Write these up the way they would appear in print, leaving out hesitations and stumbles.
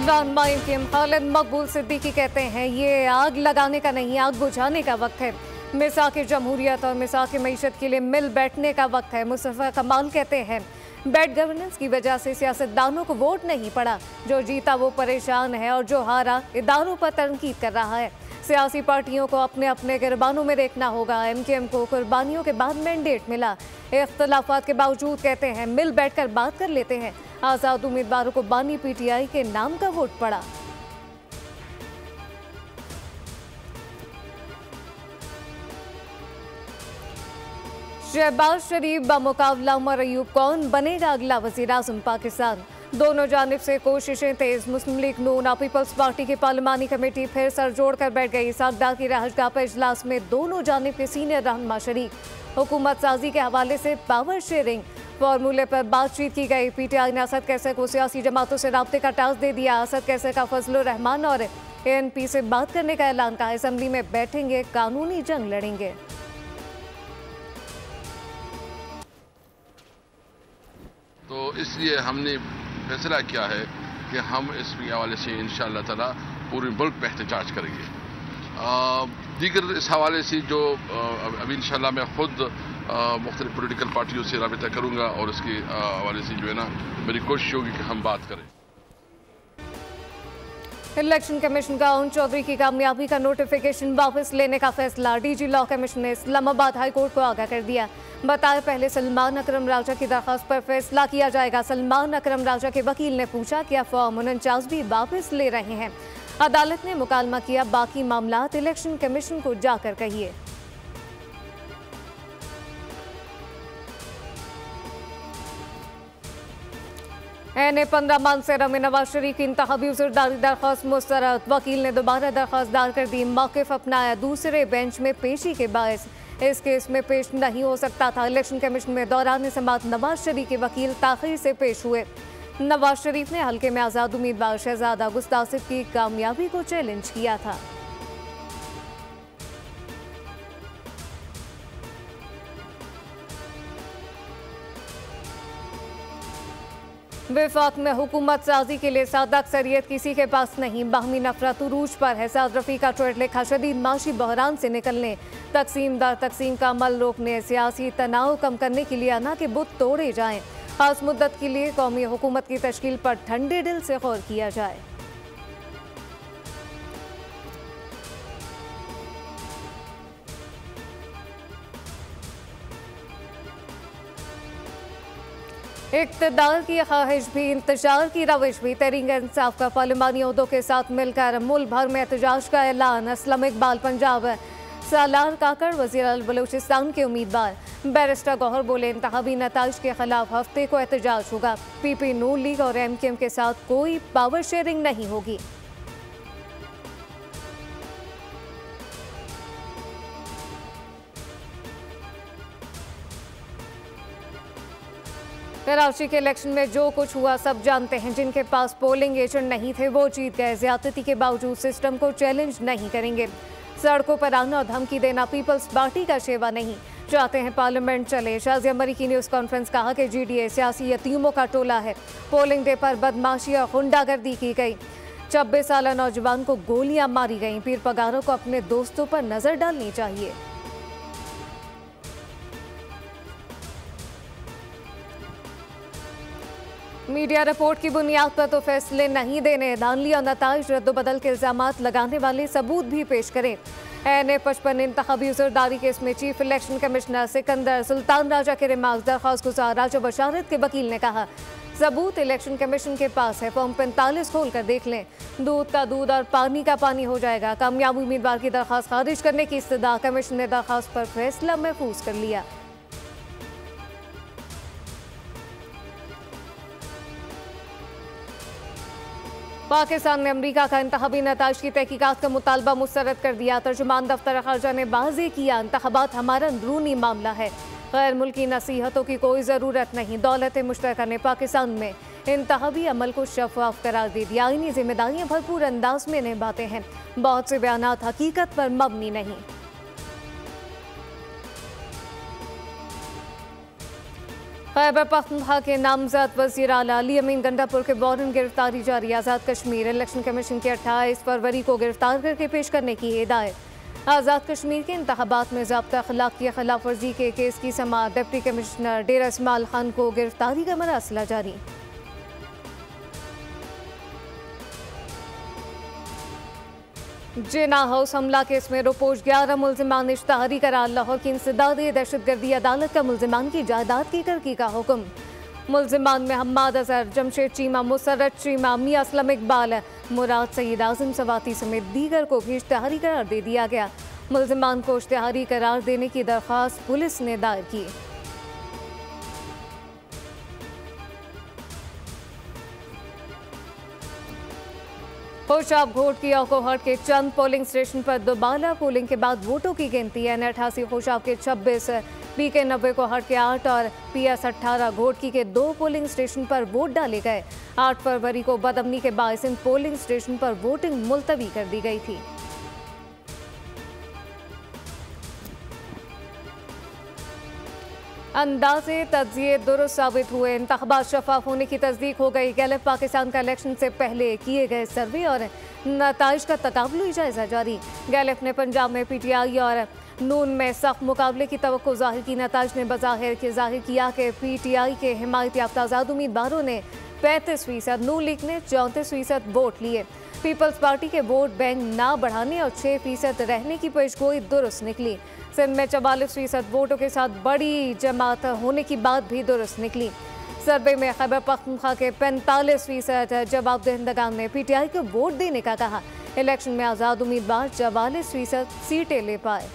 रहनुमा एमकेएम खालिद मकबूल सिद्दीकी कहते हैं ये आग लगाने का नहीं, आग बुझाने का वक्त है। मिसाक जमहूरियत और मिसाक मईशत के लिए मिल बैठने का वक्त है। मुस्तफा कमाल कहते हैं बैड गवर्नेंस की वजह से सियासतदानों को वोट नहीं पड़ा, जो जीता वो परेशान है और जो हारा इदारों पर तनकीद कर रहा है। सियासी पार्टियों को अपने अपने गिरबानों में देखना होगा। एमकेएम को कुर्बानियों के बाद मैंडेट मिला। इख्तलाफात के बावजूद कहते हैं मिल बैठकर बात कर लेते हैं। आजाद उम्मीदवारों को बानी पीटीआई के नाम का वोट पड़ा। शहबाज शरीफ बमुकाबला उमर अयूब कौन बनेगा अगला वजीर आज़म पाकिस्तान। दोनों जानिब से कोशिशें तेज। मुस्लिम लीग नून और पीपल्स पार्टी की पार्लिमानी कमेटी फिर सर जोड़कर बैठ गई। सरदार की रहशगाह पर इजलास में दोनों जानिब के सीनियर रहनुमा शरीक। हुकूमत साजी के हवाले से पावर शेयरिंग फॉर्मूले पर बातचीत की गई। पीटीआई ने असद कैसे को सियासी जमातों से राब्ते का टास्क दे दिया। असद कैसे का फजलुर रहमान और एएनपी से बात करने का ऐलान कहा। असेंबली में बैठेंगे, कानूनी जंग लड़ेंगे। तो इसलिए हमने फैसला किया है कि हम इस हवाले से इंशाअल्लाह ताला पूरे मुल्क में एहतजाज करेंगे। दीगर इस हवाले से जो अभी इंशाअल्लाह मैं खुद मुख्तलिफ पॉलिटिकल पार्टियों से राबिता करूंगा और इसके हवाले से जो है ना मेरी कोशिश होगी कि हम बात करें। इलेक्शन कमीशन का अरुण चौधरी की कामयाबी का नोटिफिकेशन वापस लेने का फैसला। डीजी लॉ कमीशन ने इस्लामाबाद हाई कोर्ट को आगाह कर दिया। बताया पहले सलमान अकरम राजा की दरख्वास्त पर फैसला किया जाएगा। सलमान अकरम राजा के वकील ने पूछा क्या फॉर्म 49 भी वापस ले रहे हैं। अदालत ने मुकालमा किया, बाकी मामलात इलेक्शन कमीशन को जाकर कहिए। एनए 15 मानसेरा में नवाज शरीफ की इंतखाबी उज़रदारी दरख्वास्त मुस्तरद। वकील ने दोबारा दरख्वास्त दायर कर दी। मौक़िफ़ अपनाया, दूसरे बेंच में पेशी के बायस इस केस में पेश नहीं हो सकता था। इलेक्शन कमीशन में दौरान समाअत नवाज शरीफ के वकील ताख़ीर से पेश हुए। नवाज शरीफ ने हल्के में आज़ाद उम्मीदवार शहजादा गुस्तासिफ की कामयाबी को चैलेंज किया था। विफाक में हुकूमत साजी के लिए सादा अक्सरियत किसी के पास नहीं। बाहमी नफरत उरूज पर है। साद रफ़ी का ट्वीट लिखा, शदीद माशी बहरान से निकलने, तकसीमदार तकसीम का अमल रोकने, सियासी तनाव कम करने के लिए ना कि बुत तोड़े जाएं। खास मुद्दत के लिए कौमी हुकूमत की तश्कील पर ठंडे दिल से गौर किया जाए। इक़्तिदार की ख्वाहिश भी, इंतजार की रविश भी। तहरीक इंसाफ का पार्लिमानी ओहदों के साथ मिलकर मुल्क भर में एहतजाज का ऐलान। असलम इकबाल पंजाब, सालार काकड़ वज़ीर बलूचिस्तान के उम्मीदवार। बैरिस्टर गौहर बोले इंतखाबी नताइज के खिलाफ हफ्ते को एहतजाज होगा। पीपी नून लीग और एमकेएम के साथ कोई पावर शेयरिंग नहीं होगी। कराची के इलेक्शन में जो कुछ हुआ सब जानते हैं। जिनके पास पोलिंग एजेंट नहीं थे वो जीत गए। ज्यादती के बावजूद सिस्टम को चैलेंज नहीं करेंगे। सड़कों पर आना और धमकी देना पीपल्स पार्टी का शेवा नहीं। चाहते हैं पार्लियामेंट चले। शाज़िया मरी की न्यूज़ कॉन्फ्रेंस कहा कि जीडीए सियासी यतीमों का टोला है। पोलिंग डे पर बदमाशी और गुंडागर्दी की गई। 26 साल नौजवान को गोलियां मारी गईं। पीर पगारों को अपने दोस्तों पर नजर डालनी चाहिए। मीडिया रिपोर्ट की बुनियाद पर तो फैसले नहीं देने। धांधली और नताइज रद्दोबदल के इल्जामात लगाने वाले सबूत भी पेश करें। एनए 55 इंतखाबी उज़रदारी केस में chief election commissioner Sikandar Sultan Raja के रिमार्क दरख्वास्त गुजार राजा बशारत के वकील ने कहा सबूत इलेक्शन कमीशन के पास है। फॉर्म 45 खोल कर देख लें। दूध का दूध और पानी का पानी हो जाएगा। कामयाब उम्मीदवार की दरख्वास्त खारिज करने की इस्तदा। कमीशन ने दरख्वास्त पर फैसला महफूज कर लिया। पाकिस्तान ने अमरीका का इंतखाबी नताइज की तहकीकात का मुतालबा मुस्तरद कर दिया। तर्जुमान दफ्तर खारजा ने वाज़ेह किया इंतखाबात हमारा अंदरूनी मामला है। गैर मुल्की नसीहतों की कोई ज़रूरत नहीं। दौलत मुश्तरका ने पाकिस्तान में इंतखाबी अमल को शफाफ करार दे दिया। आईनी जिम्मेदारियाँ भरपूर अंदाज में निभाते हैं। बहुत से बयानात हकीकत पर मबनी नहीं। खैबर पख्तूनख्वा के नामजद वज़ीर आला अली अमीन गंडापुर के वारंट गिरफ्तारी जारी। आज़ाद कश्मीर इलेक्शन कमीशन की 28 फरवरी को गिरफ्तार करके पेश करने की हिदायत। आज़ाद कश्मीर के इंतखाबात में ज़ाब्ता अखलाक की खिलाफ वर्जी के केस की समाअत। डिप्टी कमिश्नर डेरा इस्माइल खान को गिरफ्तारी का मरासिला जारी। जिना हाउस हमला केस में रोपोश 11 मुल्जिमान इश्तहारी करार। लाहौर की इंसदादी दहशतगर्दी अदालत का मुल्जिमान की जायदाद की तरकी का हुक्म। मुल्जिमान में हम्माद अजहर, जमशेद चीमा, मुसर्रत चीमा, मियां असलम इकबाल, मुराद सईद आजम सवाती समेत दीगर को भी इश्तहारी करार दे दिया गया। मुल्जिमान को इश्तहारी करार देने की दरख्वास्त पुलिस ने दायर की। खुशाब घोट की औकोहट के चंद पोलिंग स्टेशन पर दोबारा पोलिंग के बाद वोटों की गिनती है। N88 खुशाब के 26, PK 90 को हट के 8 और PS 18 घोटकी के 2 पोलिंग स्टेशन पर वोट डाले गए। 8 फरवरी को बदअमनी के बायस इन पोलिंग स्टेशन पर वोटिंग मुलतवी कर दी गई थी। अंदाजे तज्जिए दुरुस्त साबित हुए। इंतखाबात शफाफ होने की तस्दीक हो गई। गैलेप पाकिस्तान का इलेक्शन से पहले किए गए सर्वे और नताइज का तकाबुली जायजा जारी। गैलेप ने पंजाब में PTI और नून में सख्त मुकाबले की तवक्को जाहिर की। नताइज ने जाहिर किया कि PTI के हिमायत याफ्ता आज़ाद उम्मीदवारों ने 35%, नून लीग ने 34% वोट लिए। पीपल्स पार्टी के वोट बैंक ना बढ़ाने और 6% रहने की पेशगोई दुरुस्त निकली। सिंध में 44% वोटों के साथ बड़ी जमात होने की बात भी दुरुस्त निकली। सर्वे में खैबर पख्तूनख्वा के 45% जवाब दहिंदगान ने PTI को वोट देने का कहा। इलेक्शन में आज़ाद उम्मीदवार 44% सीटें ले पाए।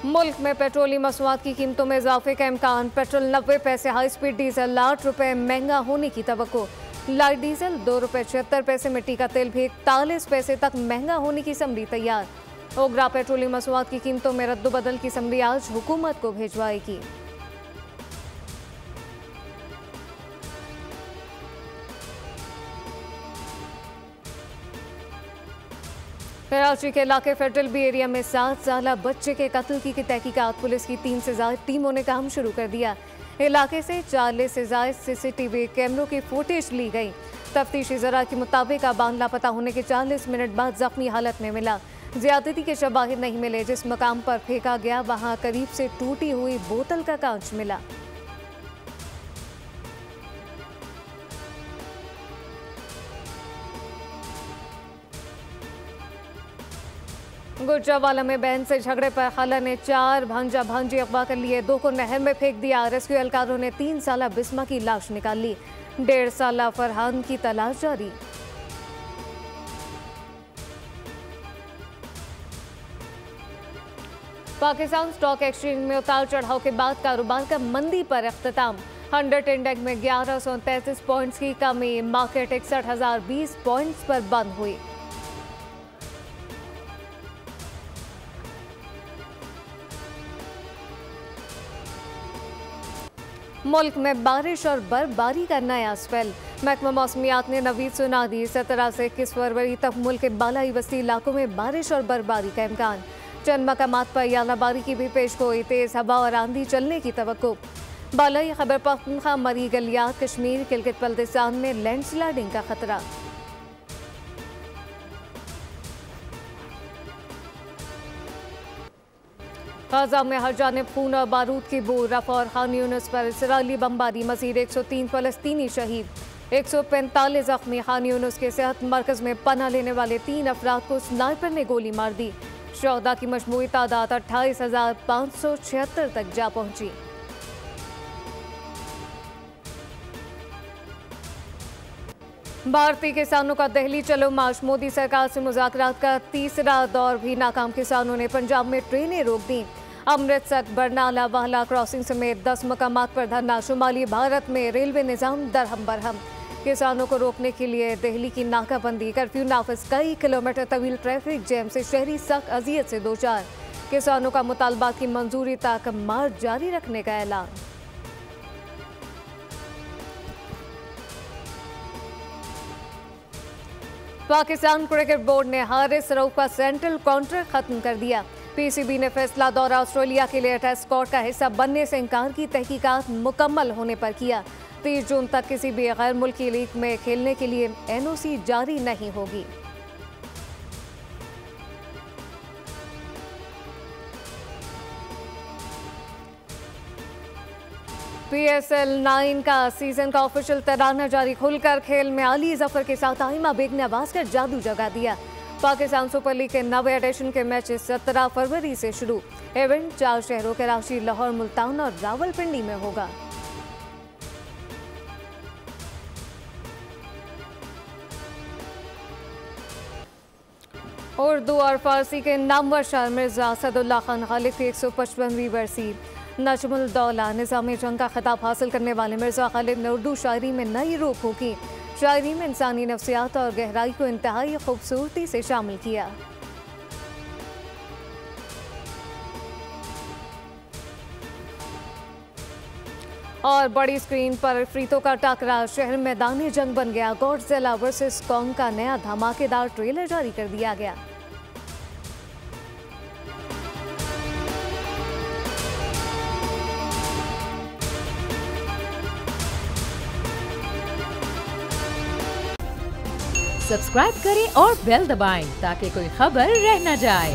मुल्क में पेट्रोलियम मसनूआत की कीमतों में इजाफे का इम्कान। पेट्रोल 90 पैसे, हाई स्पीड डीजल 8 रुपये महंगा होने की तवक्को। लाइट डीजल 2 रुपये 76 पैसे, मिट्टी का तेल भी 41 पैसे तक महंगा होने की समरी तैयार। ओगरा पेट्रोलियम मसनूआत की कीमतों में रद्दोबदल की समरी आज हुकूमत को भिजवाएगी। कराची के इलाके फेडरल बी एरिया में 7 साला बच्चे के कत्ल की तहकीकात। पुलिस की 3 से ज्यादा टीमों ने काम शुरू कर दिया। इलाके से 40 से ज्यादा CCTV कैमरों की फुटेज ली गई। तफ्तीशी जरा के मुताबिक अबान लापता होने के 40 मिनट बाद जख्मी हालत में मिला। ज्यादती के शवाहिद नहीं मिले। जिस मकाम पर फेंका गया वहां करीब से टूटी हुई बोतल का कांच मिला। गुजरावाला में बहन से झगड़े पर खाला ने 4 भांजा भांजी अगवा कर लिए। 2 को नहर में फेंक दिया। रेस्क्यू एहलकारों ने 3 साला बिस्मा की लाश निकाल ली। 1.5 साला फरहान की तलाश जारी। पाकिस्तान स्टॉक एक्सचेंज में उतार चढ़ाव के बाद कारोबार का मंदी पर अख्तिताम। 100 इंडेक्स में 1133 पॉइंट्स की कमी। मार्केट 61,020 पॉइंट्स पर बंद हुई। मुल्क में बारिश और बर्फबारी का नया स्पेल। महकमा मौसमियात ने नवीद सुना दी। 17 से 21 फरवरी तक मुल्क के बालाई वस्ती इलाकों में बारिश और बर्फबारी का इम्कान। चंद मकामात पर यालाबारी की भी पेशगोई। तेज हवा और आंधी चलने की तवक्को। बालाई खैबर पख्तूनख्वा, मरी गलियात, कश्मीर, गिलगित बल्तिस्तान में लैंडस्लाइडिंग का खतरा। गाजा में हर जानिब खून और बारूद की बू। रफा और खान यूनिस पर इसराइली बमबारी। मजीद 103 फलस्तीनी शहीद, 145 जख्मी। खान यूनिस के सेहत मरकज में पनाह लेने वाले 3 अफराद को स्नाइपर ने गोली मार दी। शहदा की मजमूई तादाद 28,576 तक जा पहुंची। भारतीय किसानों का दिल्ली चलो मार्च। मोदी सरकार से मुज़ाकरात का तीसरा दौर भी नाकाम। किसानों ने पंजाब में ट्रेनें रोक दी। अमृतसर, बरनाला, वाहला क्रॉसिंग समेत 10 मकामात पर धरना। शुमाली भारत में रेलवे निज़ाम दरहम बरहम। किसानों को रोकने के लिए दिल्ली की नाकाबंदी, कर्फ्यू नाफिज। कई किलोमीटर तवील ट्रैफिक जैम से शहरी सख्त अजियत से 2-4। किसानों का मुतालबात की मंजूरी तक मार्च जारी रखने का ऐलान। पाकिस्तान क्रिकेट बोर्ड ने हारिस रऊफ का सेंट्रल कॉन्ट्रैक्ट खत्म कर दिया। पीसीबी ने फैसला दौरा ऑस्ट्रेलिया के लिए टेस्ट स्क्वाड का हिस्सा बनने से इनकार की तहकीकात मुकम्मल होने पर किया। 30 जून तक किसी भी गैर मुल्की लीग में खेलने के लिए एनओसी जारी नहीं होगी। PSL 9 का सीजन का ऑफिशियल तराना जारी। खुलकर खेल में अली जफर के साथ आइमा बेग ने आवाज कर जादू जगा दिया। पाकिस्तान सुपर लीग के नवे एडिशन के मैचेस 17 फरवरी से शुरू। इवेंट 4 शहरों कराची, लाहौर, मुल्तान और रावलपिंडी में होगा। उर्दू और फारसी के नामवर शायर मिर्जा असदुल्ला खान गालिब की 155वीं बरसी। नजमुल दौला निज़ाम जंग का खिताब हासिल करने वाले मिर्जा गालिब ने उर्दू शायरी में नई रूह फूंकी। शायरी में इंसानी नफ्सियात और गहराई को इंतहाई खूबसूरती से शामिल किया। और बड़ी स्क्रीन पर फ्रीतों का टकरा शहर मैदान जंग बन गया। गॉडजिला वर्सेस कॉन्ग का नया धमाकेदार ट्रेलर जारी कर दिया गया। सब्सक्राइब करें और बेल दबाएं ताकि कोई खबर रह न जाए।